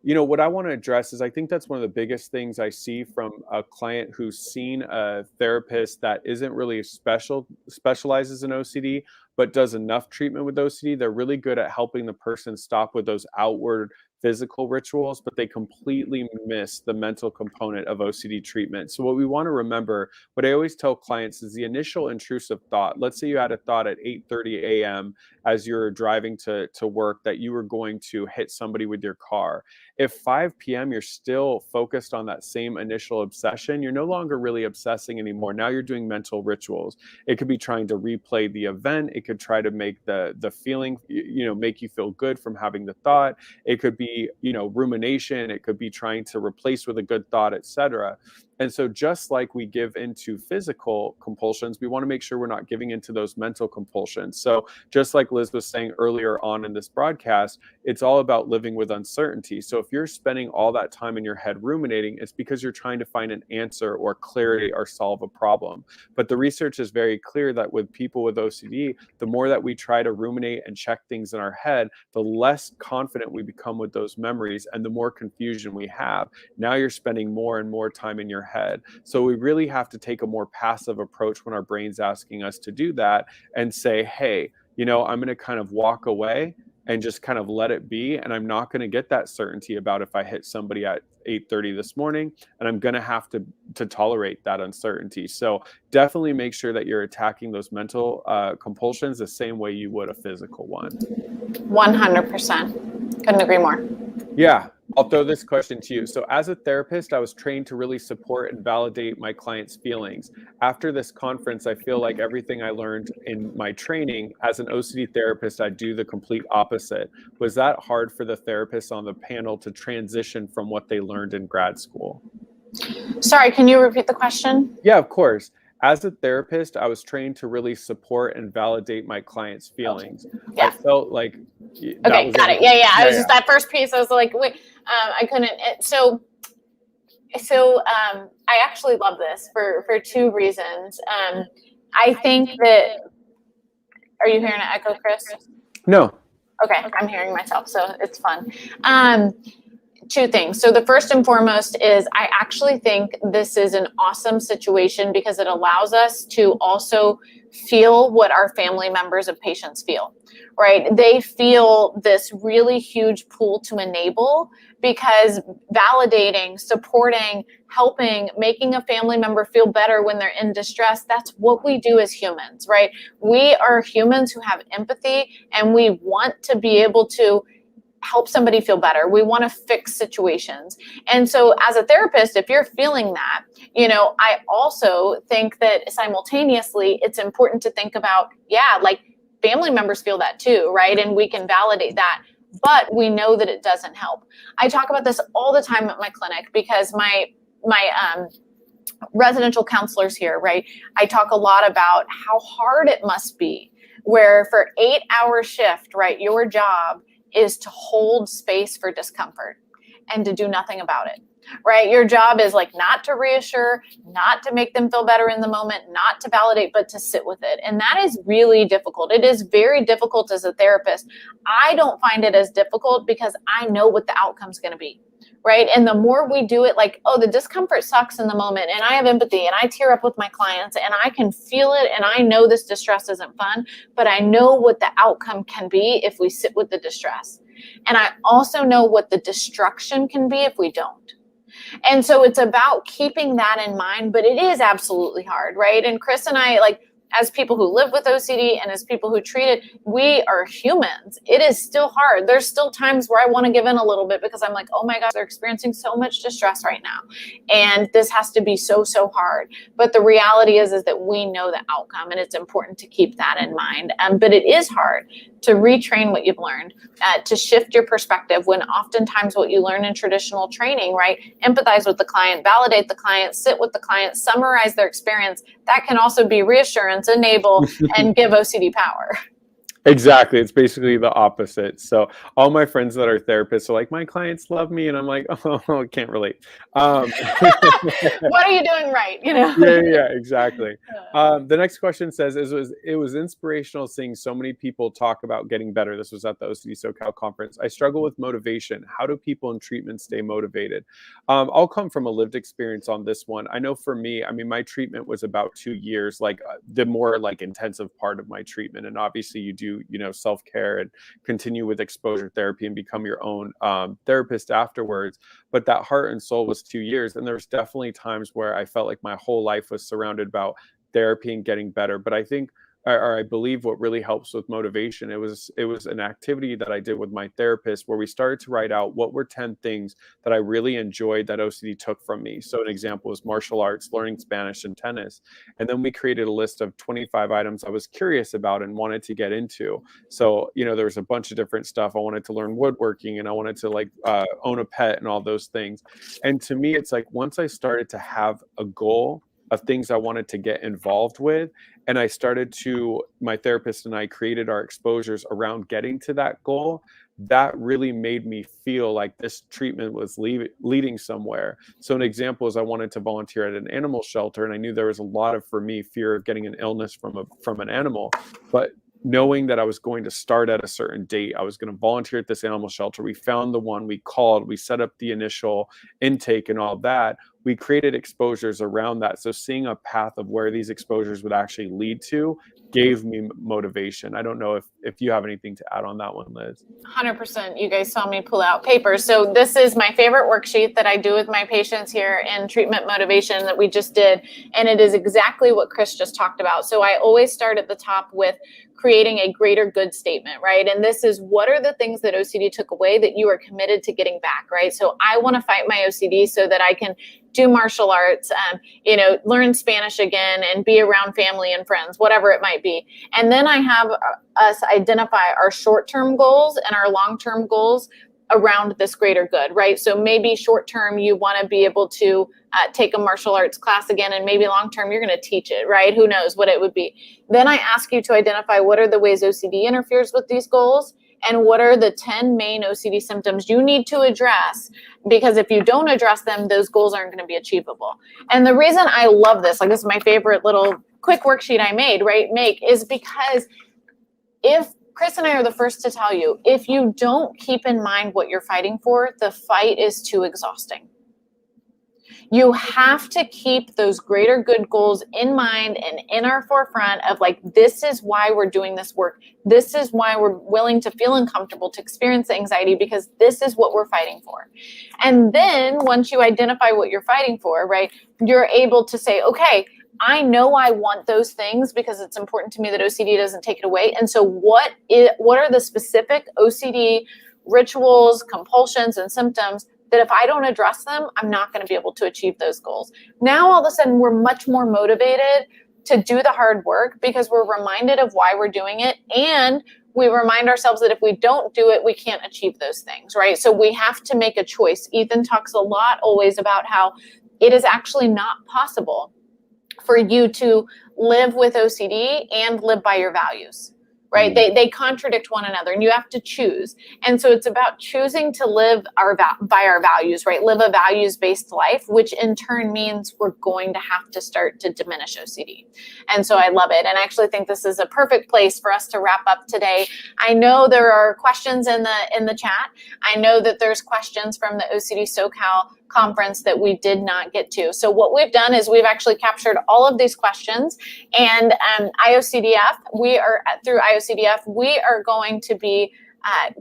You know, what I want to address is, I think that's one of the biggest things I see from a client who's seen a therapist that isn't really specializes in OCD, but does enough treatment with OCD. They're really good at helping the person stop with those outward physical rituals, but they completely miss the mental component of OCD treatment. So what we want to remember, what I always tell clients, is the initial intrusive thought. Let's say you had a thought at 8:30 a.m. as you're driving to work that you were going to hit somebody with your car. If 5 p.m. you're still focused on that same initial obsession, you're no longer really obsessing anymore. Now you're doing mental rituals. It could be trying to replay the event. It could try to make the feeling, you know, make you feel good from having the thought. It could be, you know, rumination. It could be trying to replace with a good thought, etc. And so just like we give into physical compulsions, we want to make sure we're not giving into those mental compulsions. So just like Liz was saying earlier on in this broadcast, it's all about living with uncertainty. So if you're spending all that time in your head ruminating, it's because you're trying to find an answer or clarity or solve a problem. But the research is very clear that with people with OCD, the more that we try to ruminate and check things in our head, the less confident we become with those memories and the more confusion we have. Now you're spending more and more time in your head. So we really have to take a more passive approach when our brain's asking us to do that, and say, hey, you know, I'm going to kind of walk away and just kind of let it be. And I'm not going to get that certainty about if I hit somebody at 8:30 this morning, and I'm going to have to tolerate that uncertainty. So definitely make sure that you're attacking those mental compulsions the same way you would a physical one. 100%. Couldn't agree more. Yeah. I'll throw this question to you. So as a therapist, I was trained to really support and validate my clients' feelings. After this conference, I feel like everything I learned in my training as an OCD therapist, I do the complete opposite. Was that hard for the therapists on the panel to transition from what they learned in grad school? Sorry, can you repeat the question? Yeah, of course. As a therapist, I was trained to really support and validate my clients' feelings. Yeah. I felt like okay, got it. Yeah. I was just that first piece. I was like, wait, I couldn't. So I actually love this for two reasons. I think that. Are you hearing an echo, Chris? No. Okay, I'm hearing myself, so it's fun. Two things. So the first and foremost is I actually think this is an awesome situation because it allows us to also feel what our family members of patients feel, right? They feel this really huge pull to enable because validating, supporting, helping, making a family member feel better when they're in distress, that's what we do as humans, right? We are humans who have empathy, and we want to be able to help somebody feel better. We want to fix situations. And so as a therapist, if you're feeling that, I also think that simultaneously it's important to think about, like family members feel that too, right? And we can validate that, but we know that it doesn't help. I talk about this all the time at my clinic because my residential counselors here, right? I talk a lot about how hard it must be where for 8-hour shift, right? Your job is to hold space for discomfort and to do nothing about it, right? Your job is like not to reassure, not to make them feel better in the moment, not to validate, but to sit with it. And that is really difficult. It is very difficult as a therapist. I don't find it as difficult because I know what the outcome's going to be, right? And the more we do it, like, oh, the discomfort sucks in the moment, and I have empathy, and I tear up with my clients, and I can feel it, and I know this distress isn't fun, but I know what the outcome can be if we sit with the distress. And I also know what the destruction can be if we don't. And so it's about keeping that in mind, but it is absolutely hard, right? And Chris and I, like, as people who live with OCD and as people who treat it, we are humans. It is still hard. There's still times where I want to give in a little bit because I'm like, oh my gosh, they're experiencing so much distress right now. And this has to be so, so hard. But the reality is that we know the outcome, and it's important to keep that in mind. But it is hard to retrain what you've learned, to shift your perspective when oftentimes what you learn in traditional training, right? Empathize with the client, validate the client, sit with the client, summarize their experience. That can also be reassurance, enable, and give OCD power. Exactly. It's basically the opposite. So all my friends that are therapists are like, my clients love me. And I'm like, oh, I can't relate. What are you doing right? Yeah, exactly. The next question says, it was inspirational seeing so many people talk about getting better. This was at the OCD SoCal conference. I struggle with motivation. How do people in treatment stay motivated? I'll come from a lived experience on this one. I know for me, I mean, my treatment was about 2 years, like the more like intensive part of my treatment. And obviously you do, self-care and continue with exposure therapy and become your own therapist afterwards. But that heart and soul was 2 years. And there's definitely times where I felt like my whole life was surrounded about therapy and getting better. But I think, or I believe what really helps with motivation, it was an activity that I did with my therapist where we started to write out what were 10 things that I really enjoyed that OCD took from me. So an example was martial arts, learning Spanish, and tennis. And then we created a list of 25 items I was curious about and wanted to get into. So, there was a bunch of different stuff. I wanted to learn woodworking, and I wanted to own a pet and all those things. And to me, it's like once I started to have a goal of things I wanted to get involved with, and I started to, my therapist and I created our exposures around getting to that goal, that really made me feel like this treatment was leading somewhere. So an example is I wanted to volunteer at an animal shelter, and I knew there was a lot of, for me, fear of getting an illness from an animal. But knowing that I was going to start at a certain date, I was going to volunteer at this animal shelter. We found the one, we called, we set up the initial intake and all that. We created exposures around that. So seeing a path of where these exposures would actually lead to gave me motivation. I don't know if you have anything to add on that one, Liz. 100%. You guys saw me pull out papers. So this is my favorite worksheet that I do with my patients here in treatment motivation that we just did. And it is exactly what Chris just talked about. So I always start at the top with creating a greater good statement, right? And this is, what are the things that OCD took away that you are committed to getting back, right? So I want to fight my OCD so that I can do martial arts, learn Spanish again and be around family and friends, whatever it might be. And then I have us identify our short-term goals and our long-term goals around this greater good, right? So maybe short-term, you want to be able to take a martial arts class again, and maybe long-term, you're going to teach it, right? Who knows what it would be. Then I ask you to identify what are the ways OCD interferes with these goals, and what are the 10 main OCD symptoms you need to address, because if you don't address them, those goals aren't going to be achievable. And the reason I love this, like this is my favorite little quick worksheet I make is because if Chris and I are the first to tell you, if you don't keep in mind what you're fighting for, the fight is too exhausting. You have to keep those greater good goals in mind and in our forefront of like, this is why we're doing this work. This is why we're willing to feel uncomfortable, to experience anxiety, because this is what we're fighting for. And then once you identify what you're fighting for, right, you're able to say, okay, I know I want those things because it's important to me that OCD doesn't take it away. And so what are the specific OCD rituals, compulsions, and symptoms that if I don't address them, I'm not going to be able to achieve those goals? Now, all of a sudden, we're much more motivated to do the hard work because we're reminded of why we're doing it. And we remind ourselves that if we don't do it, we can't achieve those things, right? So we have to make a choice. Ethan talks a lot always about how it is actually not possible for you to live with OCD and live by your values, right? They contradict one another, and you have to choose. And so it's about choosing to live by our values, right? Live a values-based life, which in turn means we're going to have to start to diminish OCD. And so I love it. And I actually think this is a perfect place for us to wrap up today. I know there are questions in the chat. I know that there's questions from the OCD SoCal conference that we did not get to. So what we've done is we've actually captured all of these questions, and IOCDF, through IOCDF, we are going to be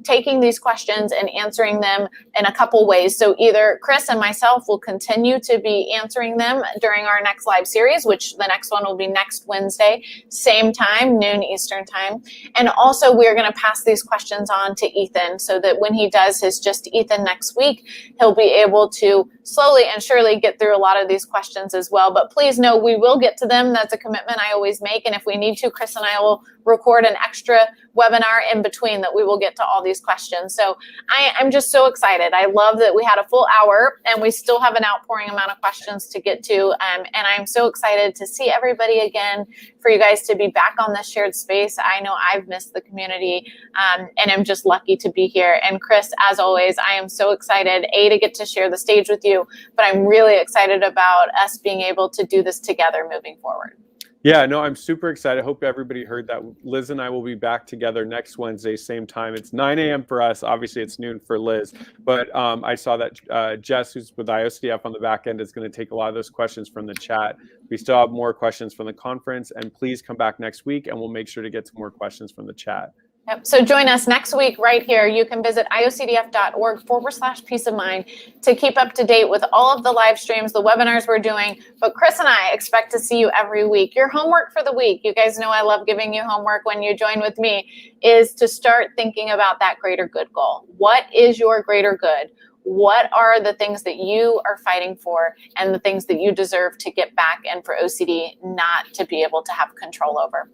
taking these questions and answering them in a couple ways. So either Chris and myself will continue to be answering them during our next live series, which the next one will be next Wednesday, same time, noon Eastern time. And also we're going to pass these questions on to Ethan so that when he does his Just Ethan next week, he'll be able to slowly and surely get through a lot of these questions as well. But please know we will get to them. That's a commitment I always make. And if we need to, Chris and I will record an extra webinar in between that we will get to all these questions. So I'm just so excited. I love that we had a full hour and we still have an outpouring amount of questions to get to. And I'm so excited to see everybody again, for you guys to be back on this shared space. I know I've missed the community and I'm just lucky to be here. And Chris, as always, I am so excited, to get to share the stage with you, but I'm really excited about us being able to do this together moving forward. Yeah, no, I'm super excited. I hope everybody heard that. Liz and I will be back together next Wednesday, same time. It's 9 a.m. for us. Obviously, it's noon for Liz. But I saw that Jess, who's with IOCDF on the back end, is going to take a lot of those questions from the chat. We still have more questions from the conference. And please come back next week, and we'll make sure to get some more questions from the chat. Yep. So join us next week right here. You can visit iocdf.org/peace of mind to keep up to date with all of the live streams, the webinars we're doing. But Chris and I expect to see you every week. Your homework for the week, you guys know I love giving you homework when you join with me, is to start thinking about that greater good goal. What is your greater good? What are the things that you are fighting for and the things that you deserve to get back and for OCD not to be able to have control over?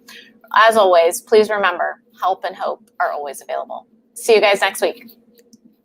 As always, please remember, help and hope are always available. See you guys next week.